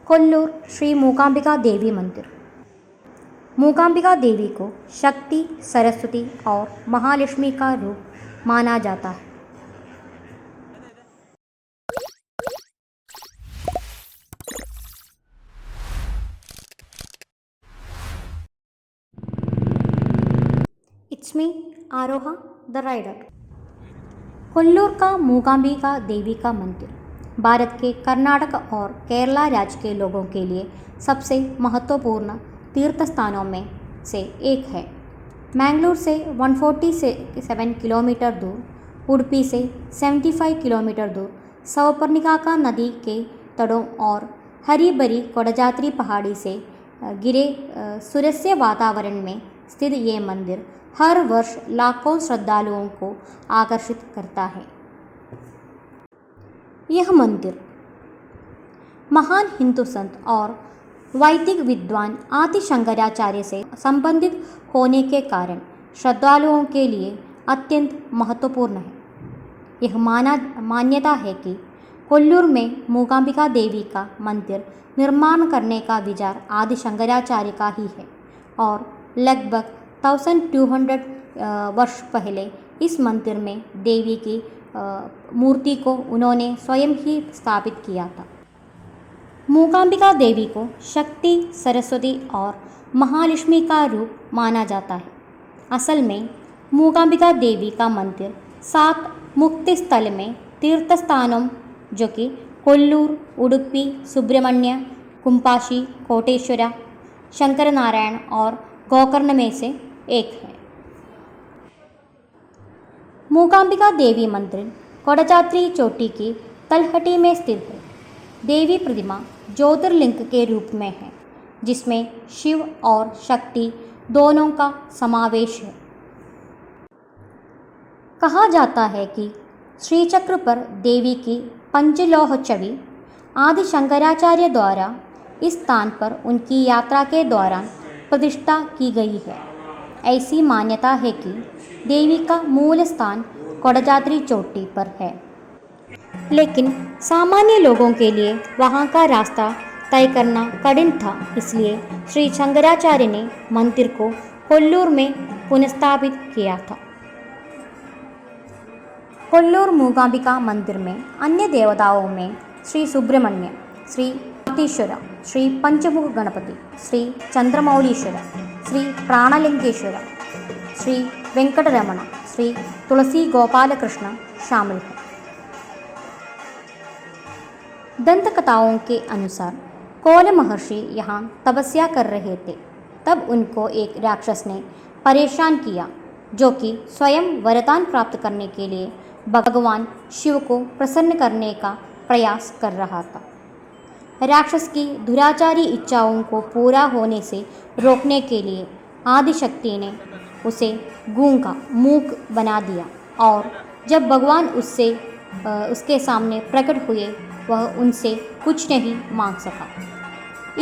कोल्लूर श्री मूकांबिका देवी मंदिर। मूकांबिका देवी को शक्ति, सरस्वती और महालक्ष्मी का रूप माना जाता है। It's me Aroha the rider. Kollur का मूकांबिका देवी का मंदिर भारत के कर्नाटक और केरला राज्य के लोगों के लिए सबसे महत्वपूर्ण तीर्थ स्थानों में से एक है। मैंगलोर से 147 किलोमीटर दूर, उडुपी से 75 किलोमीटर दूर, सवपर्णिका नदी के तटों और हरी भरी कोडजात्री पहाड़ी से घिरे सुरम्य वातावरण में स्थित ये मंदिर हर वर्ष लाखों श्रद्धालुओं को आकर्षित करता है। यह मंदिर महान हिंदू संत और वैदिक विद्वान आदि शंकराचार्य से संबंधित होने के कारण श्रद्धालुओं के लिए अत्यंत महत्वपूर्ण है। यह मान्यता है कि कोल्लूर में मूकांबिका देवी का मंदिर निर्माण करने का विचार आदि शंकराचार्य का ही है और लगभग 1200 वर्ष पहले इस मंदिर में देवी की मूर्ति को उन्होंने स्वयं ही स्थापित किया था। मूकांबिका देवी को शक्ति, सरस्वती और महालक्ष्मी का रूप माना जाता है। असल में मूकांबिका देवी का मंदिर 7 मुक्ति स्थल में तीर्थ स्थानों जो कि कोल्लूर, उडुपी, सुब्रमण्य, कुंपाशी, कोटेश्वरा, शंकर नारायण और गोकर्ण में से एक है। मूकांबिका देवी मंदिर कोडजात्री चोटी की तलहटी में स्थित है। देवी प्रतिमा ज्योतिर्लिंग के रूप में है, जिसमें शिव और शक्ति दोनों का समावेश है। कहा जाता है कि श्रीचक्र पर देवी की पंचलोह छवि आदि शंकराचार्य द्वारा इस स्थान पर उनकी यात्रा के दौरान प्रतिष्ठा की गई है। ऐसी मान्यता है कि देवी का मूल स्थान कोडजात्री चोटी पर है, लेकिन सामान्य लोगों के लिए वहां का रास्ता तय करना कठिन था। इसलिए श्री शंकराचार्य ने मंदिर को कोल्लूर में पुनर्स्थापित किया था। कोल्लूर मूकांबिका मंदिर में अन्य देवताओं में श्री सुब्रमण्य, श्री तीश्वरा, श्री पंचमुख गणपति, श्री चंद्रमौलीश्वर, श्री प्राणलिंगेश्वर, श्री वेंकटरमण, श्री तुलसी गोपाल कृष्ण शामिल हैं। दंत कथाओं के अनुसार कौल महर्षि यहाँ तपस्या कर रहे थे। तब उनको एक राक्षस ने परेशान किया, जो कि स्वयं वरदान प्राप्त करने के लिए भगवान शिव को प्रसन्न करने का प्रयास कर रहा था। राक्षस की दुराचारी इच्छाओं को पूरा होने से रोकने के लिए आदिशक्ति ने उसे गूंगा, मूक बना दिया और जब भगवान उसके सामने प्रकट हुए, वह उनसे कुछ नहीं मांग सका।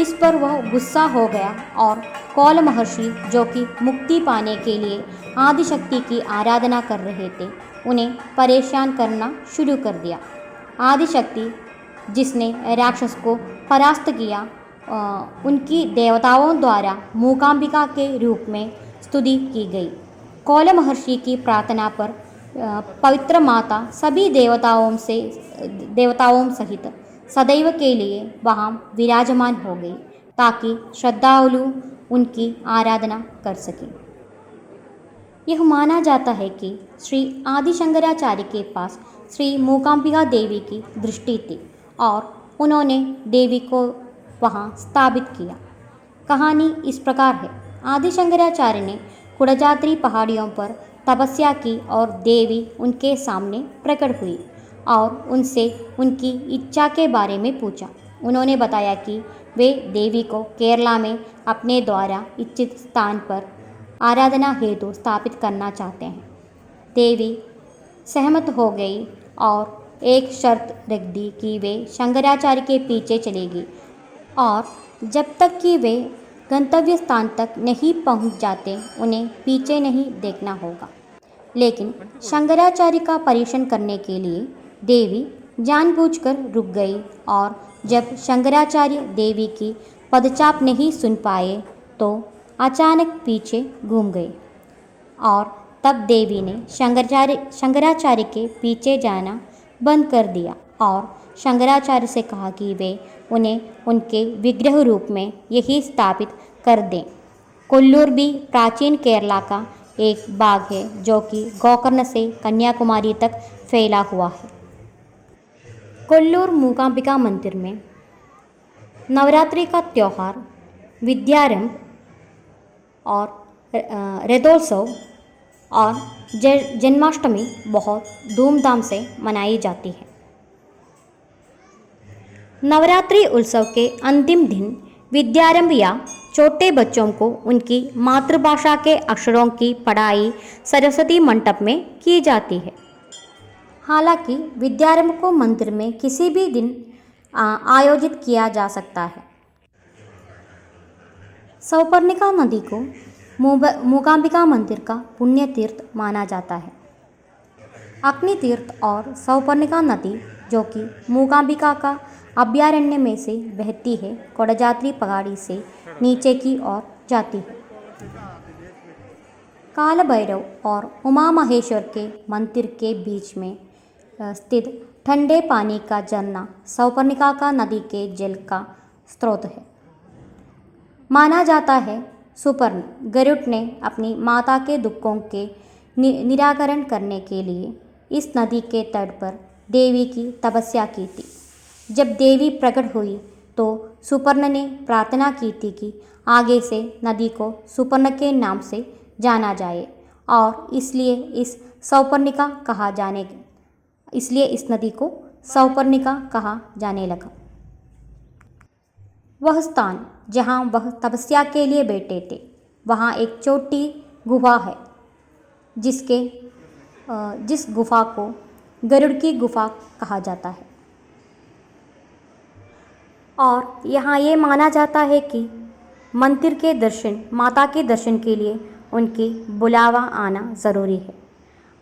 इस पर वह गुस्सा हो गया और कौल महर्षि, जो कि मुक्ति पाने के लिए आदिशक्ति की आराधना कर रहे थे, उन्हें परेशान करना शुरू कर दिया। आदिशक्ति, जिसने राक्षस को परास्त किया, उनकी देवताओं द्वारा मूकांबिका के रूप में स्तुति की गई। कौल महर्षि की प्रार्थना पर पवित्र माता सभी देवताओं सहित सदैव के लिए वहाँ विराजमान हो गई, ताकि श्रद्धालु उनकी आराधना कर सकें। यह माना जाता है कि श्री आदि शंकराचार्य के पास श्री मूकांबिका देवी की दृष्टि थी और उन्होंने देवी को वहाँ स्थापित किया। कहानी इस प्रकार है। आदि शंकराचार्य ने कोडजात्री पहाड़ियों पर तपस्या की और देवी उनके सामने प्रकट हुई और उनसे उनकी इच्छा के बारे में पूछा। उन्होंने बताया कि वे देवी को केरला में अपने द्वारा इच्छित स्थान पर आराधना हेतु स्थापित करना चाहते हैं। देवी सहमत हो गई और एक शर्त रख दी कि वे शंकराचार्य के पीछे चलेगी और जब तक कि वे गंतव्य स्थान तक नहीं पहुंच जाते, उन्हें पीछे नहीं देखना होगा। लेकिन शंकराचार्य का परीक्षण करने के लिए देवी जानबूझकर रुक गई और जब शंकराचार्य देवी की पदचाप नहीं सुन पाए तो अचानक पीछे घूम गए और तब देवी ने शंकराचार्य के पीछे जाना बंद कर दिया और शंकराचार्य से कहा कि वे उन्हें उनके विग्रह रूप में यही स्थापित कर दें। कोल्लूर भी प्राचीन केरला का एक बाग है जो कि गोकर्ण से कन्याकुमारी तक फैला हुआ है। कोल्लूर मूकांबिका मंदिर में नवरात्रि का त्यौहार, विद्यारंभ और रथोत्सव और जन्माष्टमी बहुत धूमधाम से मनाई जाती है। नवरात्रि उत्सव के अंतिम दिन विद्यारंभ या छोटे बच्चों को उनकी मातृभाषा के अक्षरों की पढ़ाई सरस्वती मंडप में की जाती है। हालांकि विद्यारंभ को मंदिर में किसी भी दिन आयोजित किया जा सकता है। सौपर्णिका नदी को मूकांबिका मंदिर का पुण्य तीर्थ माना जाता है। अग्नि तीर्थ और सौपर्णिका नदी जो कि मूकांबिका का अभयारण्य में से बहती है, कोडजाद्रि पहाड़ी से नीचे की ओर जाती है। काल भैरव और उमा महेश्वर के मंदिर के बीच में स्थित ठंडे पानी का झरना सौपर्णिका का नदी के जल का स्रोत है। माना जाता है सुपर्ण गरुड़ ने अपनी माता के दुखों के निराकरण करने के लिए इस नदी के तट पर देवी की तपस्या की थी। जब देवी प्रकट हुई तो सुपर्ण ने प्रार्थना की थी कि आगे से नदी को सुपर्ण के नाम से जाना जाए और इसलिए इस नदी को सौपर्णिका कहा जाने लगा। वह स्थान जहाँ वह तपस्या के लिए बैठे थे वहाँ एक छोटी गुफा है जिस गुफा को गरुड़ की गुफा कहा जाता है। और यहाँ ये माना जाता है कि मंदिर के दर्शन, माता के दर्शन के लिए उनकी बुलावा आना ज़रूरी है।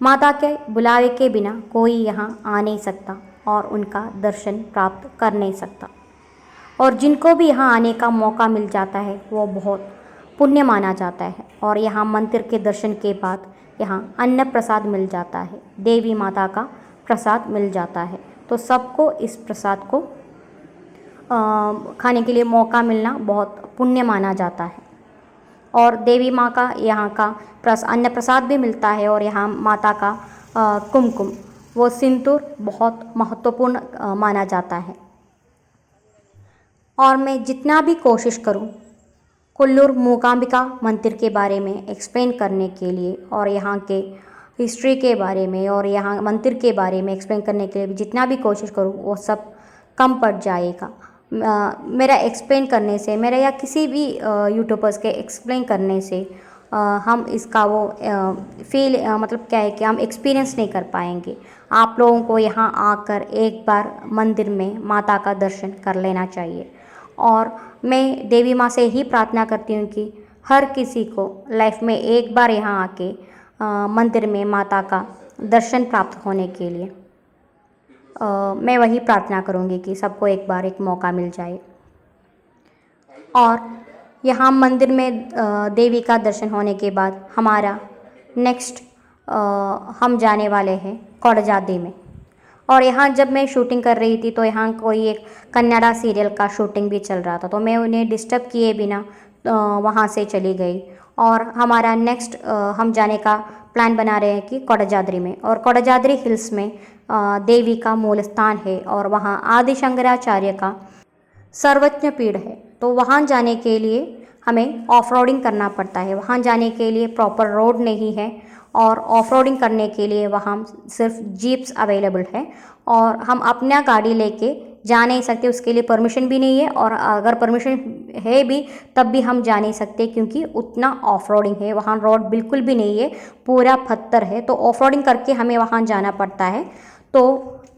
माता के बुलावे के बिना कोई यहाँ आ नहीं सकता और उनका दर्शन प्राप्त कर नहीं सकता। और जिनको भी यहाँ आने का मौका मिल जाता है वो बहुत पुण्य माना जाता है। और यहाँ मंदिर के दर्शन के बाद यहाँ अन्न प्रसाद मिल जाता है, देवी माता का प्रसाद मिल जाता है। तो सबको इस प्रसाद को खाने के लिए मौका मिलना बहुत पुण्य माना जाता है। और देवी माँ का यहाँ का अन्न प्रसाद भी मिलता है। और यहाँ माता का कुमकुम वो सिंदूर बहुत महत्वपूर्ण माना जाता है। और मैं जितना भी कोशिश करूं कोल्लूर मूकांबिका मंदिर के बारे में एक्सप्लेन करने के लिए और यहाँ के हिस्ट्री के बारे में और यहाँ मंदिर के बारे में एक्सप्लेन करने के लिए जितना भी कोशिश करूं वो सब कम पड़ जाएगा। मेरा एक्सप्लेन करने से, मेरा या किसी भी यूट्यूबर्स के एक्सप्लेन करने से हम इसका वो मतलब क्या है कि हम एक्सपीरियंस नहीं कर पाएंगे। आप लोगों को यहाँ आकर एक बार मंदिर में माता का दर्शन कर लेना चाहिए। और मैं देवी माँ से ही प्रार्थना करती हूँ कि हर किसी को लाइफ में एक बार यहाँ आके मंदिर में माता का दर्शन प्राप्त होने के लिए मैं वही प्रार्थना करूँगी कि सबको एक बार एक मौका मिल जाए। और यहाँ मंदिर में देवी का दर्शन होने के बाद हमारा नेक्स्ट हम जाने वाले हैं कोडजाद्रि में। और यहाँ जब मैं शूटिंग कर रही थी तो यहाँ कोई एक कन्नड़ा सीरियल का शूटिंग भी चल रहा था, तो मैं उन्हें डिस्टर्ब किए बिना वहाँ से चली गई। और हमारा नेक्स्ट हम जाने का प्लान बना रहे हैं कि कोडजाद्रि में। और कोडजाद्रि हिल्स में देवी का मूल स्थान है और वहाँ आदि शंकराचार्य का सर्वज्ञ पीठ है। तो वहाँ जाने के लिए हमें ऑफ रोडिंग करना पड़ता है। वहाँ जाने के लिए प्रॉपर रोड नहीं है और ऑफ रोडिंग करने के लिए वहाँ सिर्फ जीप्स अवेलेबल है और हम अपना गाड़ी लेके जा नहीं सकते, उसके लिए परमिशन भी नहीं है। और अगर परमिशन है भी तब भी हम जा नहीं सकते क्योंकि उतना ऑफ रोडिंग है, वहाँ रोड बिल्कुल भी नहीं है, पूरा पत्थर है। तो ऑफ रोडिंग करके हमें वहाँ जाना पड़ता है। तो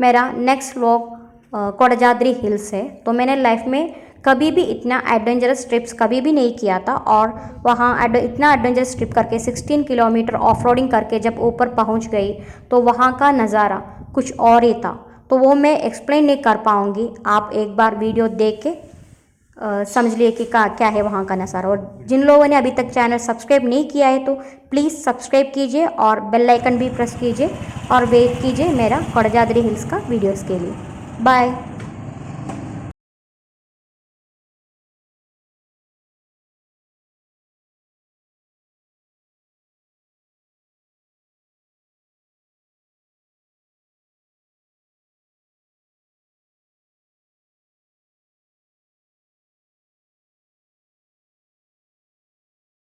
मेरा नेक्स्ट व्लॉग कोडजाद्रि हिल्स है। तो मैंने लाइफ में कभी भी इतना एडवेंचरस ट्रिप्स कभी भी नहीं किया था और वहाँ इतना एडवेंचरस ट्रिप करके 16 किलोमीटर ऑफ रोडिंग करके जब ऊपर पहुँच गई तो वहाँ का नज़ारा कुछ और ही था। तो वो मैं एक्सप्लेन नहीं कर पाऊँगी। आप एक बार वीडियो देख के समझ लिए कि क्या है वहाँ का नज़ारा। और जिन लोगों ने अभी तक चैनल सब्सक्राइब नहीं किया है तो प्लीज़ सब्सक्राइब कीजिए और बेल आइकन भी प्रेस कीजिए और वेट कीजिए मेरा कोडजाद्री हिल्स का वीडियोस के लिए। बाय।